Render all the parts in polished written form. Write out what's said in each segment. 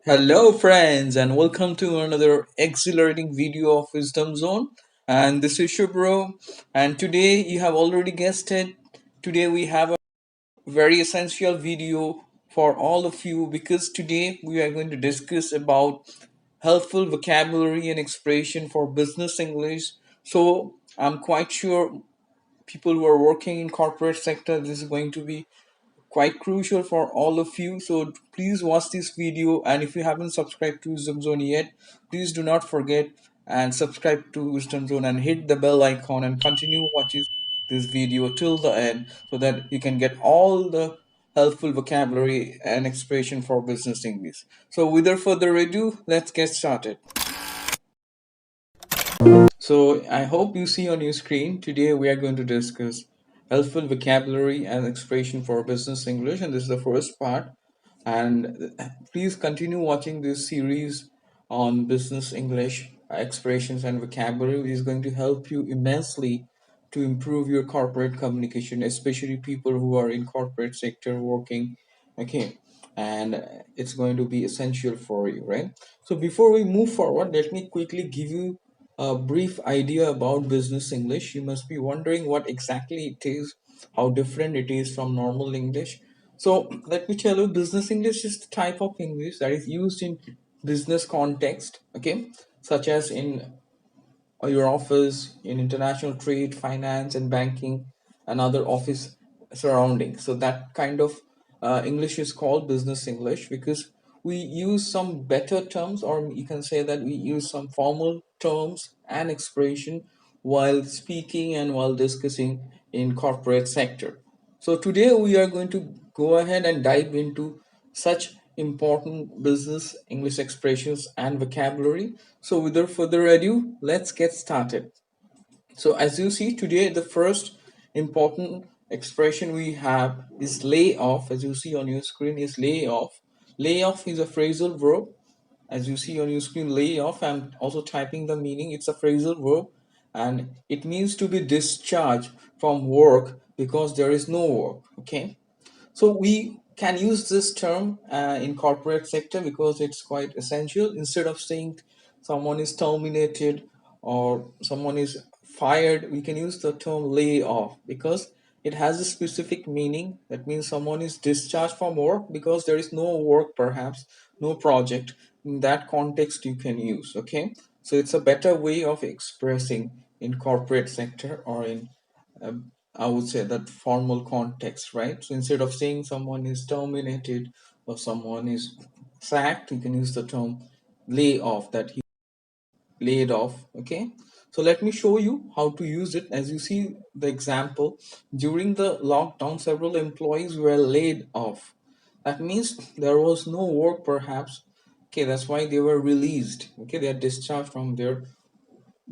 Hello, friends, and welcome to another exhilarating video of Wisdom Zone. And this is Shubro. And today, you have already guessed it. Today, we have a very essential video for all of you because today we are going to discuss about helpful vocabulary and expression for business English. So, I'm quite sure people who are working in corporate sector, this is going to be quite crucial for all of you. So please watch this video, and if you haven't subscribed to Wisdom Zone yet, please do not forget and subscribe to Wisdom Zone and hit the bell icon and continue watching this video till the end so that you can get all the helpful vocabulary and expression for business English. So without further ado, let's get started. So I hope you see on your screen. Today we are going to discuss helpful vocabulary and expression for business English, and this is the first part. And please continue watching this series on business English expressions and vocabulary, which is going to help you immensely to improve your corporate communication, especially people who are in corporate sector working. Okay, and it's going to be essential for you, right? So before we move forward, let me quickly give you a brief idea about business English. You must be wondering what exactly it is, how different it is from normal English. So let me tell you, business English is the type of English that is used in business context, okay, such as in your office, in international trade, finance, and banking, and other office surroundings. So that kind of English is called business English because we use some better terms, or you can say that we use some formal terms and expression while speaking and while discussing in corporate sector. So today we are going to go ahead and dive into such important business English expressions and vocabulary. So without further ado, let's get started. So as you see today, the first important expression we have is lay off. As you see on your screen is lay off. Lay off is a phrasal verb. As you see on your screen, lay off, I'm also typing the meaning. It's a phrasal verb and it means to be discharged from work because there is no work. Okay, so we can use this term in corporate sector because it's quite essential. Instead of saying someone is terminated or someone is fired, we can use the term lay off because it has a specific meaning. That means someone is discharged from work because there is no work, perhaps no project. In that context, you can use. Okay, so it's a better way of expressing in corporate sector or in I would say that formal context, right? So instead of saying someone is terminated or someone is sacked, you can use the term lay off, that he laid off. Okay, so let me show you how to use it. As you see the example, during the lockdown, several employees were laid off. That means there was no work, perhaps. Okay, that's why they were released. Okay, they are discharged from their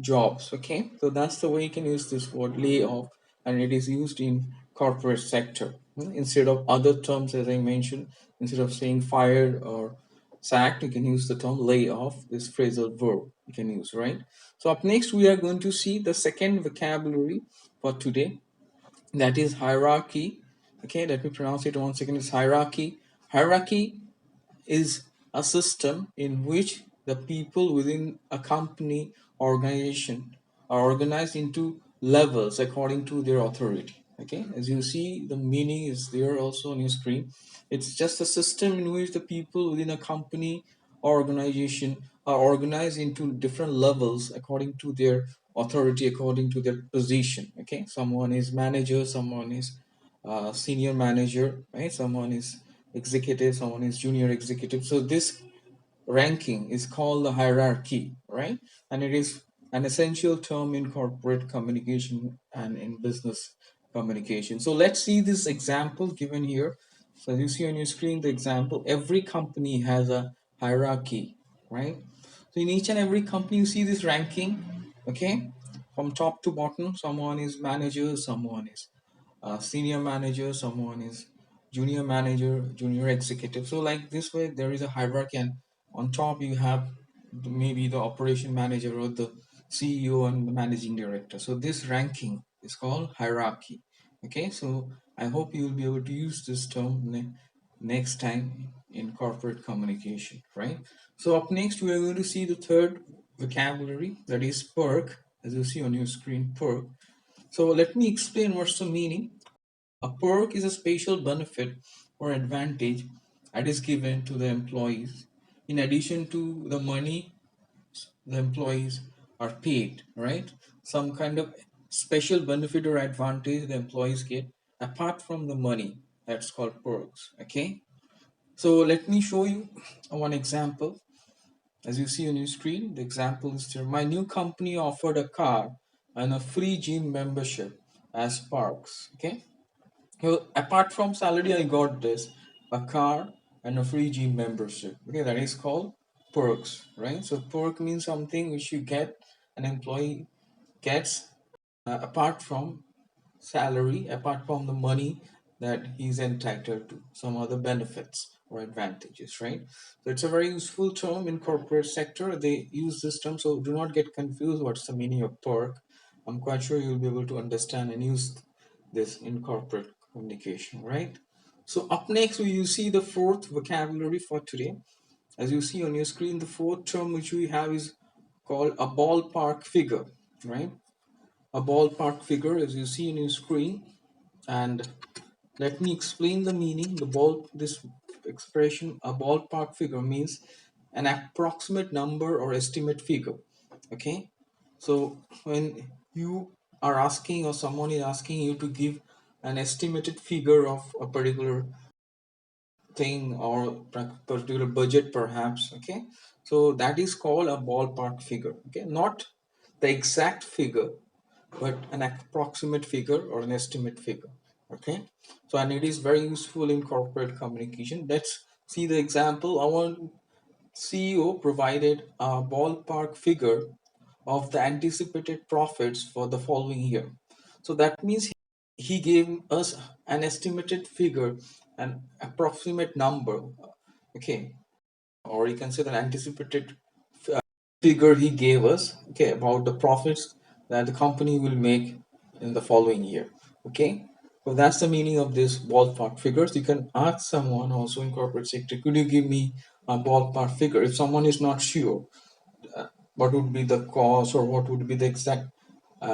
jobs. Okay, so that's the way you can use this word layoff, and it is used in corporate sector. Instead of other terms, as I mentioned, instead of saying fired or sacked, you can use the term layoff, this phrasal verb you can use, right? So up next we are going to see the second vocabulary for today, that is hierarchy. Okay, let me pronounce it once again. It's hierarchy. Hierarchy is a system in which the people within a company or organization are organized into levels according to their authority. Okay, as you see, the meaning is there also on your screen. It's just a system in which the people within a company or organization are organized into different levels according to their authority, according to their position. Okay, someone is manager, someone is senior manager, right? Someone is executive, someone is junior executive. So this ranking is called the hierarchy, right? And it is an essential term in corporate communication and in business communication. So let's see this example given here. So you see on your screen the example. Every company has a hierarchy, right? So in each and every company you see this ranking, okay? From top to bottom, someone is manager, someone is senior manager, someone is junior manager, junior executive. So like this way, there is a hierarchy, and on top you have maybe the operation manager or the CEO and the managing director. So this ranking is called hierarchy. Okay, so I hope you will be able to use this term next time in corporate communication, right? So up next, we are going to see the third vocabulary, that is perk, as you see on your screen, perk. So let me explain what's the meaning. A perk is a special benefit or advantage that is given to the employees in addition to the money the employees are paid, right? Some kind of special benefit or advantage the employees get apart from the money. That's called perks. Okay. So let me show you one example. As you see on your screen, the example is here. My new company offered a car and a free gym membership as perks. Okay. So apart from salary, I got this, a car and a free gym membership. Okay, that is called perks, right? So perk means something which you get, an employee gets apart from salary, apart from the money that he's entitled to, some other benefits or advantages, right? So it's a very useful term in corporate sector. They use this term, so do not get confused. What's the meaning of perk? I'm quite sure you'll be able to understand and use this in corporate communication, right? So up next, you see the fourth vocabulary for today. As you see on your screen, the fourth term which we have is called a ballpark figure, right? A ballpark figure, as you see on your screen. And let me explain the meaning. This expression, a ballpark figure, means an approximate number or estimate figure. Okay, so when you are asking or someone is asking you to give an estimated figure of a particular thing or particular budget perhaps, okay, so that is called a ballpark figure. Okay, not the exact figure but an approximate figure or an estimate figure. Okay, so and it is very useful in corporate communication. Let's see the example. Our CEO provided a ballpark figure of the anticipated profits for the following year. So that means he gave us an estimated figure, an approximate number, okay, or you can say the anticipated figure he gave us, okay, about the profits that the company will make in the following year. Okay, so that's the meaning of this ballpark figures. You can ask someone also in corporate sector, could you give me a ballpark figure? If someone is not sure what would be the cost or what would be the exact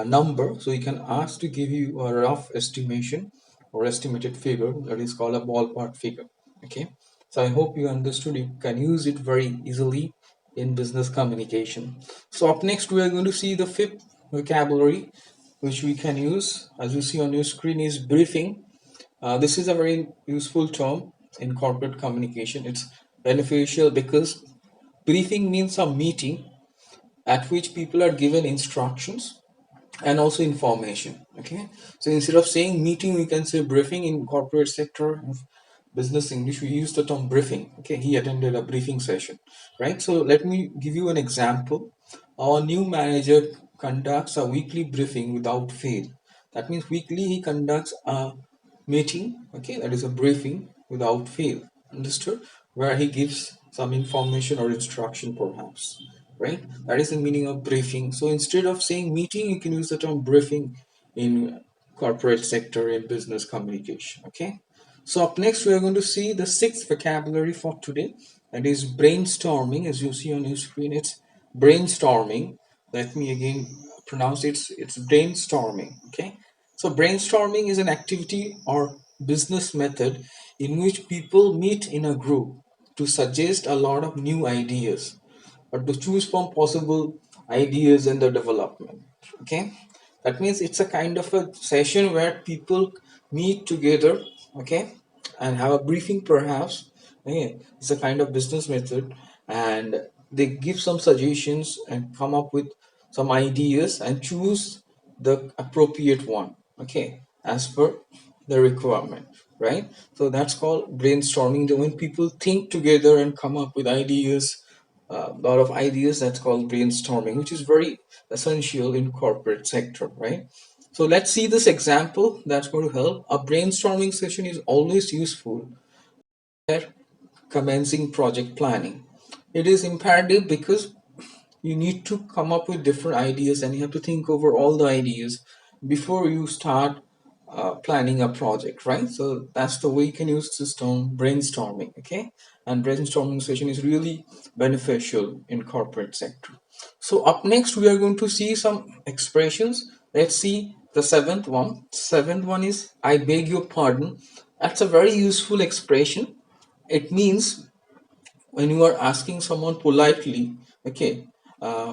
number, so you can ask to give you a rough estimation or estimated figure, that is called a ballpark figure. Okay, so I hope you understood. You can use it very easily in business communication. So up next, we are going to see the fifth vocabulary which we can use. As you see on your screen is briefing. This is a very useful term in corporate communication. It's beneficial because briefing means a meeting at which people are given instructions and also information. Okay, so instead of saying meeting, we can say briefing. In corporate sector of business English, we use the term briefing. Okay, he attended a briefing session, right? So let me give you an example. Our new manager conducts a weekly briefing without fail. That means weekly he conducts a meeting, okay, that is a briefing without fail. Understood? Where he gives some information or instruction perhaps, right? That is the meaning of briefing. So instead of saying meeting, you can use the term briefing in corporate sector in business communication. Okay, so up next we are going to see the sixth vocabulary for today, that is brainstorming. As you see on your screen, it's brainstorming. Let me again pronounce it. It's brainstorming. Okay, so brainstorming is an activity or business method in which people meet in a group to suggest a lot of new ideas or to choose from possible ideas in the development. Okay, that means it's a kind of a session where people meet together, okay, and have a briefing perhaps. Okay, it's a kind of business method, and they give some suggestions and come up with some ideas and choose the appropriate one, okay, as per the requirement, right? So that's called brainstorming. When people think together and come up with ideas, a lot of ideas, that's called brainstorming, which is very essential in corporate sector, right? So let's see this example that's going to help. A brainstorming session is always useful at commencing project planning. It is imperative because you need to come up with different ideas and you have to think over all the ideas before you start planning a project, right? So that's the way you can use this term brainstorming, okay? And brainstorming session is really beneficial in corporate sector. So up next, we are going to see some expressions. Let's see the seventh one. Seventh one is I beg your pardon. That's a very useful expression. It means when you are asking someone politely, okay,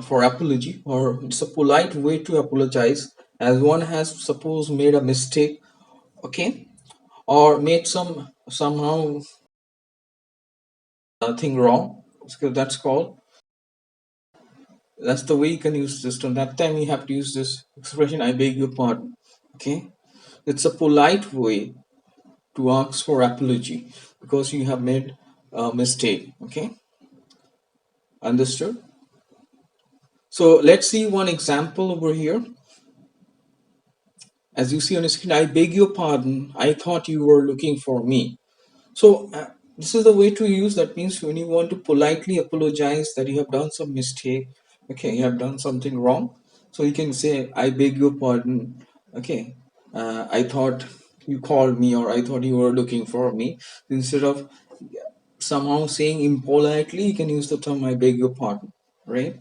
for apology, or it's a polite way to apologize as one has suppose made a mistake, okay, or made somehow thing wrong. So that's the way you can use this term. That time you have to use this expression I beg your pardon, okay. It's a polite way to ask for apology because you have made a mistake, okay. Understood? So let's see one example over here. As you see on the screen, I beg your pardon, I thought you were looking for me. So this is the way to use. That means when you want to politely apologize that you have done some mistake, okay, you have done something wrong. So you can say, I beg your pardon, okay, I thought you called me, or I thought you were looking for me. Instead of somehow saying impolitely, you can use the term I beg your pardon, right?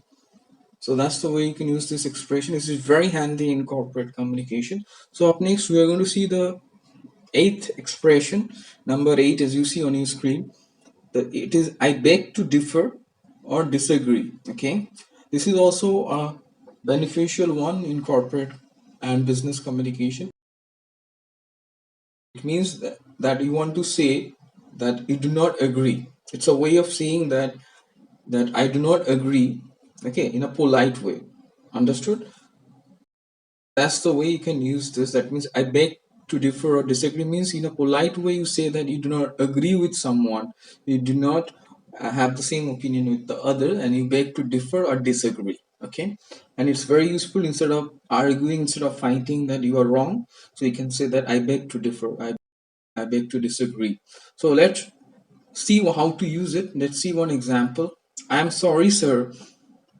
So that's the way you can use this expression. This is very handy in corporate communication. So up next, we are going to see the eighth expression. Number 8, as you see on your screen, it is I beg to differ or disagree. Okay, this is also a beneficial one in corporate and business communication. It means that you want to say that you do not agree. It's a way of saying that I do not agree, okay, in a polite way. Understood? That's the way you can use this. That means I beg to differ or disagree means in a polite way you say that you do not agree with someone, you do not have the same opinion with the other, and you beg to differ or disagree, okay. And it's very useful. Instead of arguing, instead of fighting that you are wrong, so you can say that I beg to differ, I beg to disagree. So let's see how to use it. Let's see one example. I am sorry, sir,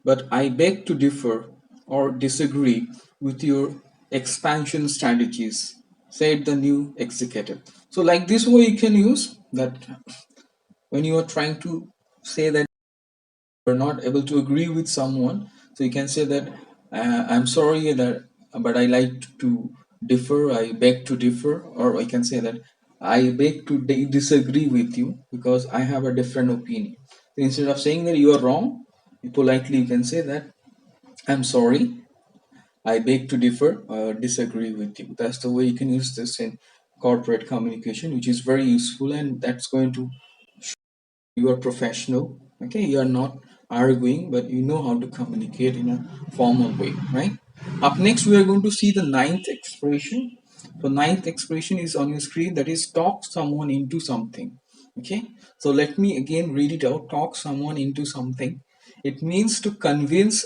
but I beg to differ or disagree with your expansion strategies, said the new executive. So, like this way, you can use that when you are trying to say that you're not able to agree with someone. So, you can say that I'm sorry that, but I like to differ, I beg to differ, or I can say that I beg to disagree with you because I have a different opinion. So instead of saying that you are wrong, politely you can say that I'm sorry, I beg to differ or disagree with you. That's the way you can use this in corporate communication, which is very useful, and that's going to you are professional. Okay, you are not arguing, but you know how to communicate in a formal way, right? Up next, we are going to see the ninth expression. So, ninth expression is on your screen. That is talk someone into something. Okay, so let me again read it out. Talk someone into something. It means to convince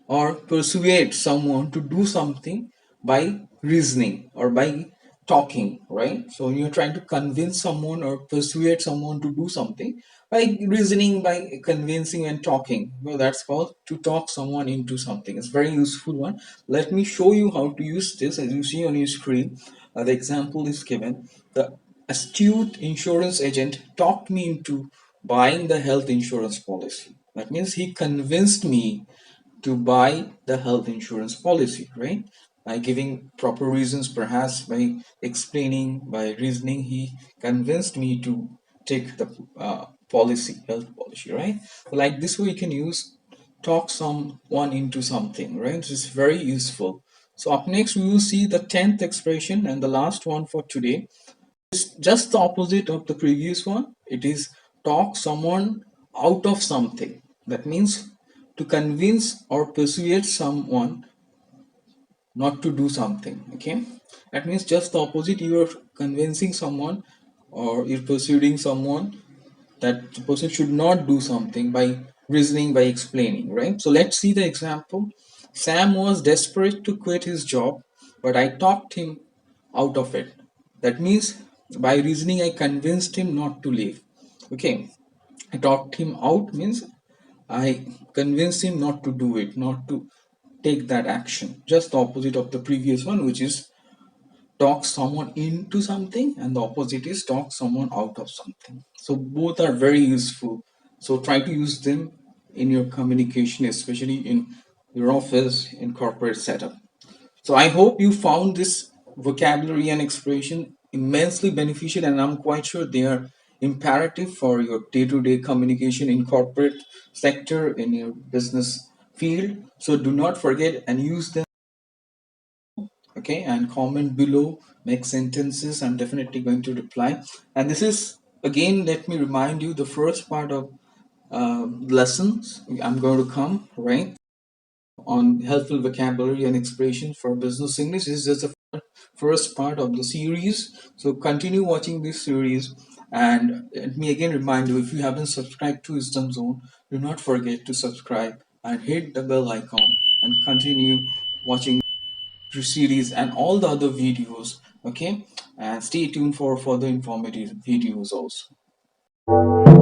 or persuade someone to do something by reasoning or by talking, right? So you're trying to convince someone or persuade someone to do something by reasoning, by convincing and talking. Well, that's called to talk someone into something. It's a very useful one. Let me show you how to use this. As you see on your screen, the example is given. The astute insurance agent talked me into buying the health insurance policy. That means he convinced me to buy the health insurance policy, right? By giving proper reasons, perhaps by explaining, by reasoning, he convinced me to take the health policy, right? So like this way, you can use talk someone into something, right? This is very useful. So up next, we will see the 10th expression and the last one for today. It's just the opposite of the previous one. It is talk someone out of something. That means to convince or persuade someone not to do something. Okay, that means just the opposite. You are convincing someone or you're persuading someone that the person should not do something by reasoning, by explaining, right? So let's see the example. Sam was desperate to quit his job, but I talked him out of it. That means by reasoning, I convinced him not to leave. Okay, I talked him out means I convinced him not to do it, not to take that action. Just the opposite of the previous one, which is talk someone into something, and the opposite is talk someone out of something. So both are very useful. So try to use them in your communication, especially in your office, in corporate setup. So I hope you found this vocabulary and expression immensely beneficial, and I'm quite sure they are imperative for your day-to-day communication in corporate sector, in your business field. So do not forget and use them. Okay, and comment below, make sentences. I'm definitely going to reply. And this is, again, let me remind you, the first part of lessons I'm going to come, right, on helpful vocabulary and expression for business English. This is just the first part of the series. So continue watching this series. And let me again remind you, if you haven't subscribed to Wisdom Zone, do not forget to subscribe and hit the bell icon and continue watching series and all the other videos. Okay, and stay tuned for further informative videos also.